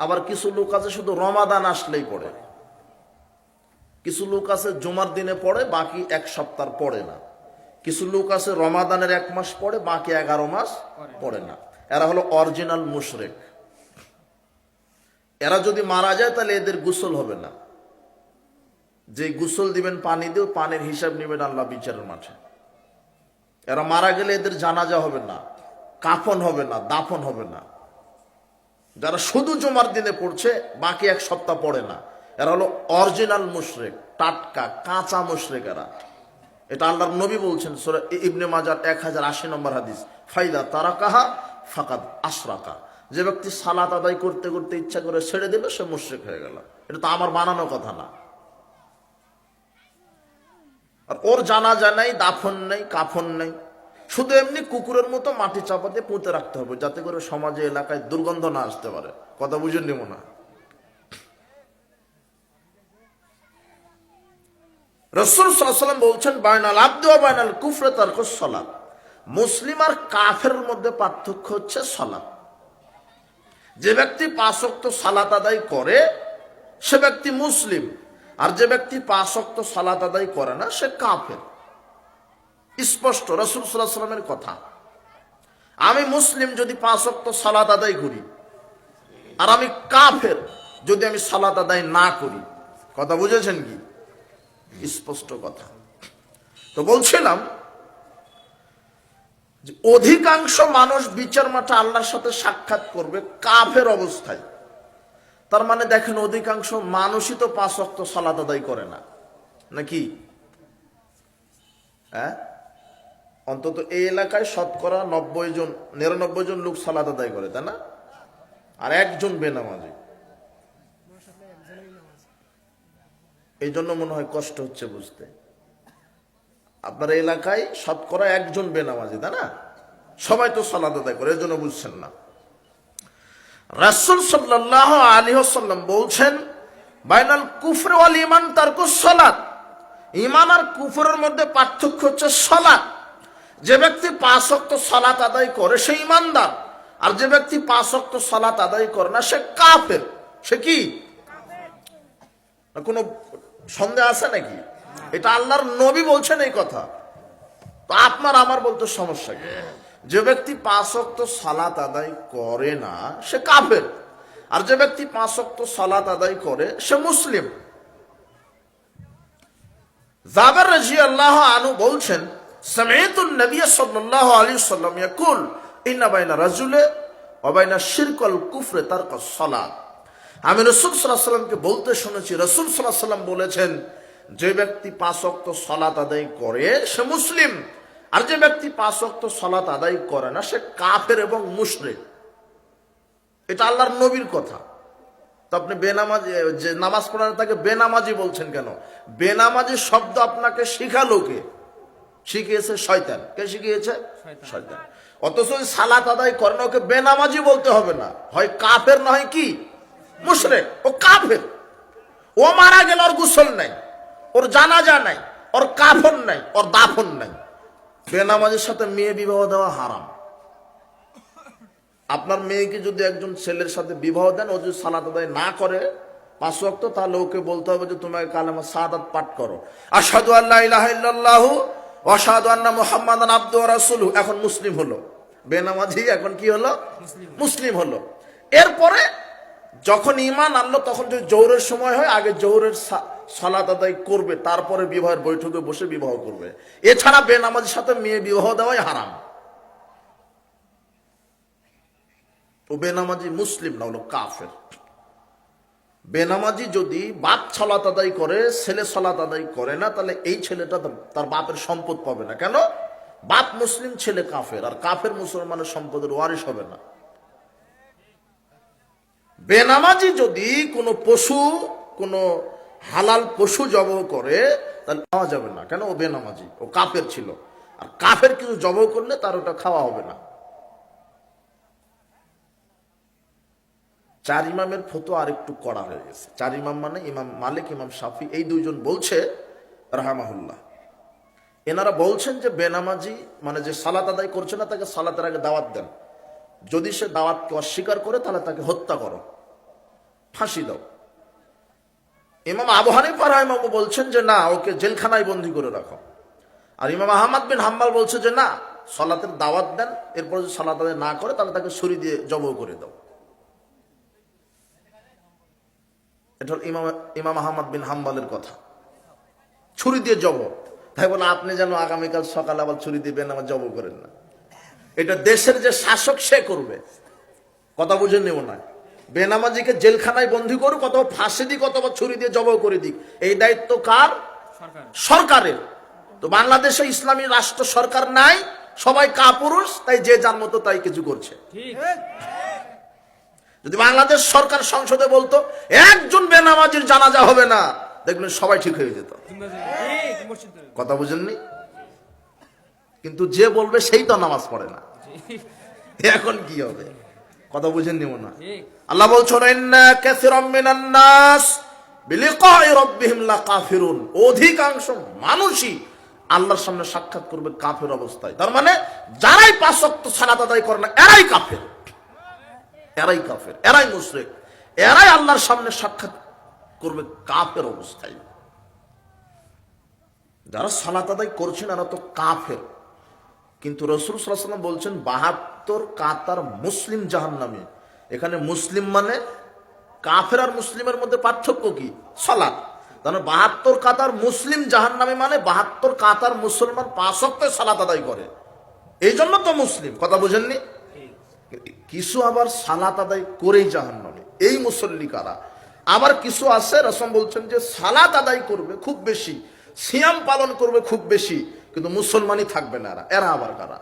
আবার কিছু লোক আছে শুধু রমাদান আসলেই পড়ে, কিছু লোক আছে জুমার দিনে পড়ে, বাকি এক সপ্তাহ পড়ে না, কিছু লোক আছে রমাদানের 1 মাস পড়ে, বাকি 11 মাস পড়ে না। এরা হলো অরিজিনাল মুশরিক। এরা যদি মারা যায় তাহলে এদের গোসল হবে না। যে গোসল দিবেন পানি দিয়ে, পানির হিসাব নেবেন আল্লাহ বিচারের মাঠে। এরা মারা গেলে এদের জানাজা হবে না, কাফন হবে না, দাফন হবে না। যারা শুধু জুমার দিনে পড়ছে, বাকি 1 সপ্তাহ পড়ে না, এরা হলো অরিজিনাল মুশরিক, টাটকা কাঁচা মুশরিক এরা। এটা আল্লাহর নবী বলছেন সূরা ইবনে মাজাহ 1080 নম্বর হাদিস, ফাইদা তারাকাহা ফাকাদ আশরাকা। যে ব্যক্তি সালাত আদায় করতে করতে ইচ্ছা করে ছেড়ে দিল, সে মুশরিক হয়ে গেল। এটা তো আমার বানানো কথা না। আর ওর জানাজা নাই, দাফন নেই, কাফন নেই, শুধু এমনি কুকুরের মতো মাটি চাপা দিয়ে পুঁতে রাখতে হবে, যাতে করে সমাজে এলাকায় দুর্গন্ধ না আসতে পারে। কথা বুঝেন নি মনে হয়? রাসূল সাল্লাল্লাহু আলাইহি ওয়াসাল্লাম বলছেন, বাইনাল আবদি ওয়া বাইনাল কুফরি তারকুস সালাত। মুসলিম আর কাফের মধ্যে পার্থক্য হচ্ছে সালাত। যে ব্যক্তি 5 ওয়াক্ত সালাত আদায় করে সে ব্যক্তি মুসলিম, আর যে ব্যক্তি 5 ওয়াক্ত সালাত আদায় করে না সে কাফের। স্পষ্ট রাসূল সাল্লাল্লাহু আলাইহি ওয়াসাল্লামের কথা। আমি মুসলিম যদি 5 ওয়াক্ত সালাত আদায় করি, আর আমি কাফের যদি আমি সালাত আদায় না করি। কথা বুঝেছেন কি? স্পষ্ট কথা। তো বলছিলাম যে অধিকাংশ মানুষ বিচার মাঠে আল্লাহর সাথে সাক্ষাৎ করবে কাফের অবস্থায়। তার মানে দেখেন, অধিকাংশ মানুষই তো 5 ওয়াক্ত সালাত আদায় করে না, নাকি? হ্যাঁ, অন্তত এই এলাকায় শতকরা 99 জন লোক সালাত আদায় করে, তাই না? আর একজন বেনামাজি। এই জন্য মনে হয় কষ্ট হচ্ছে বুঝতে। আপনার এলাকায় শতকরা একজন বেনামাজি, তাই না? সবাই তো সালাত আদায় করে, এই জন্য বুঝছেন না। রাসূল সাল্লাল্লাহু আলাইহি ওয়াসাল্লাম বলছেন, বাইনাল কুফরি ওয়াল ঈমান তারকুস সালাত। ঈমান আর কুফরের মধ্যে পার্থক্য হচ্ছে সালাত। যে ব্যক্তি 5 ওয়াক্ত সালাত আদায় করে সে ঈমানদার, আর যে ব্যক্তি 5 ওয়াক্ত সালাত আদায় করে না সে কাফের। সে কি? কোনো সন্দেহ আছে নাকি? এটা আল্লাহর নবী বলছেন এই কথা। তো আপনার আমার বলতে সমস্যা কি? যে ব্যক্তি 5 ওয়াক্ত সালাত আদায় করে না সে কাফের, আর যে ব্যক্তি 5 ওয়াক্ত সালাত আদায় করে সে মুসলিম। জাবের রাদিয়াল্লাহু আনহু বলছেন, সামি'তুন নবী সাল্লাল্লাহু আলাইহি ওয়াসাল্লাম ইয়াকুল ইন্না বাইনা রাজুলি ওয়া বাইনা শিরক ওয়াল কুফরি তারকুস সালাত। আমি রাসূল সাল্লাল্লাহু আলাইহি ওয়াসাল্লামকে বলতে শুনেছি, রাসূল সাল্লাল্লাহু আলাইহি ওয়াসাল্লাম বলেছেন, যে ব্যক্তি 5 ওয়াক্ত সালাত আদায় করে সে মুসলিম, আর যে ব্যক্তি 5 ওয়াক্ত সালাত আদায় করে না সে কাফের এবং মুশরিক। এটা আল্লাহর নবীর কথা। তো আপনি বেনামাজি, যে নামাজ পড়ে না তাকে বেনামাজি বলছেন কেন? বেনামাজি শব্দ আপনাকে শিখালো কে? শিখিয়েছে শয়তান। কে শিখিয়েছে? শয়তান। অথচ ওই সালাত আদায় করে না, ওকে বেনামাজি বলতে হবে না, হয় কাফের না হয় কি মুশরিক। ও কাফের। ও মারা গেল, ওর গোসল নাই, ওর জানাজা নাই, ওর কাফন নাই, ওর দাফন নাই। বেনামাজির সাথে মেয়ে বিবাহ দেওয়া হারাম। আপনার মেয়েকে যদি একজন ছেলের সাথে বিবাহ দেন, ও যদি সালাত আদায় না করে 5 ওয়াক্ত, তাহলে ওকে বলতে হবে যে তোমাকে কালেমা শাহাদাত পাঠ করো, আশহাদু আল্লা ইলাহা ইল্লাল্লাহু ওয়া আশহাদু আন্না মুহাম্মাদান আবদুহু ওয়া রাসূলুহু। এখন মুসলিম হলো। বেনামাজি এখন কি হলো? মুসলিম হলো। এরপরে যখন ঈমান আনলো, তখন যদি জোহরের সময় হয়, আগে জোহরের সালাত আদায় করবে, তারপরে বিবাহের বৈঠকে বসে বিবাহ করবে। এছাড়া বেনামাজির সাথে মেয়ে বিবাহ দেওয়াই হারাম। ও বেনামাজি মুসলিম না, হলো কাফের। বেনামাজি যদি বাপ সালাত আদায় করে, ছেলে সালাত আদায় করে না, তাহলে এই ছেলেটা তার বাপের সম্পদ পাবে না। কেন? বাপ মুসলিম, ছেলে কাফের, আর কাফের মুসলমানের সম্পদের ওয়ারিশ হবে না। বেনামাজি যদি কোনো পশু, কোনো হালাল পশু জবাহ করে, তাহলে খাওয়া যাবে না। কেন? ও বেনামাজি, ও কাফের ছিল। আর কাফের কিছু জবাহ করলে তার ওটা খাওয়া হবে না। 4 ইমামের ফতোয়া আরেকটু কড়া হয়ে গেছে। 4 ইমাম মানে ইমাম মালিক, ইমাম শাফি, এই দুইজন বলছে রাহমাহুল্লাহ, এনারা বলছেন যে বেনামাজি মানে যে সালাত আদায় করছে না, তাকে সালাতের আগে দাওয়াত দেন। যদি সে দাওয়াতকে অস্বীকার করে তাহলে তাকে হত্যা করো। ফাঁসি দাও। ইমাম আবু হানিফা রাহিমাহুল্লাহ বলছেন যে না, ওকে জেলখানায় বন্দী করে রাখো। আর ইমাম আহমদ বিন হাম্বল বলছে যে না, সালাতের দাওয়াত দেন, এরপর যদি সালাত আদায় না করে তাহলে তাকে ছুরি দিয়ে জবহ করে দাও। এটা হল ইমাম আহমদ বিন হাম্বলের কথা, ছুরি দিয়ে জবহ। তাই বলে আপনি যেন আগামীকাল সকালে আবার ছুরি দিবেন, আমার জবহ করেন না। এটা দেশের যে শাসক সে করবে, কথা বুঝে নেব না। বেনামাজিকে জেলখানায় বন্দী করুক, অথবা ফাঁসি দিক, অথবা ছুরি দিয়ে জবহ করে দিক, এই দায়িত্ব কার? সরকারের। তো বাংলাদেশে ইসলামী রাষ্ট্র সরকার নাই, সবাই কাপুরুষ, তাই যে যার মতো তাই কিছু করছে। যদি বাংলাদেশ সরকার সংসদে বলতো একজন বেনামাজির জানাজা হবে না, দেখবেন সবাই ঠিক হয়ে যেত। কথা বুঝেননি? কিন্তু যে বলবে সেই তো নামাজ পড়ে না, এখন কি হবে? কথা বুঝেন নিও না। আল্লাহ বলছেন ইন্না কাসীরাম মিনান নাস বিলিকাই রাব্বিহিম লাকাফিরুন, অধিকাংশ মানুষই আল্লাহর সামনে সাক্ষাৎ করবে কাফের অবস্থায়। তার মানে যারাই পাঁচ ওয়াক্ত সালাত আদায় করে না, এরাই কাফের, এরাই কাফের, এরাই মুশরিক, এরাই আল্লাহর সামনে সাক্ষাৎ করবে কাফের অবস্থায়। যারা সালাত আদায় করছেন এরা তো কাফের। কিন্তু রাসূল সাল্লাল্লাহু আলাইহি ওয়াসাল্লাম বলছেন ৭২ কাতার মুসলিম জাহান্নামী। এখানে মুসলিম মানে কাফের আর মুসলিমের মধ্যে পার্থক্য কি? সালাত। তাহলে ৭২ কাতার মুসলিম জাহান্নামী মানে ৭২ কাতার মুসলমান ৫ ওয়াক্ত সালাত আদায় করে, এই জন্য তো মুসলিম। কথা বুঝেননি? কিছু আবার সালাত আদায় করেই জাহান্নামী, এই মুসল্লি কারা? আবার কিছু আছে রাসূল বলছেন যে সালাত আদায় করবে খুব বেশি, সিয়াম পালন করবে খুব বেশি, কিন্তু মুসলমানই থাকবে না, এরা আবার কারা?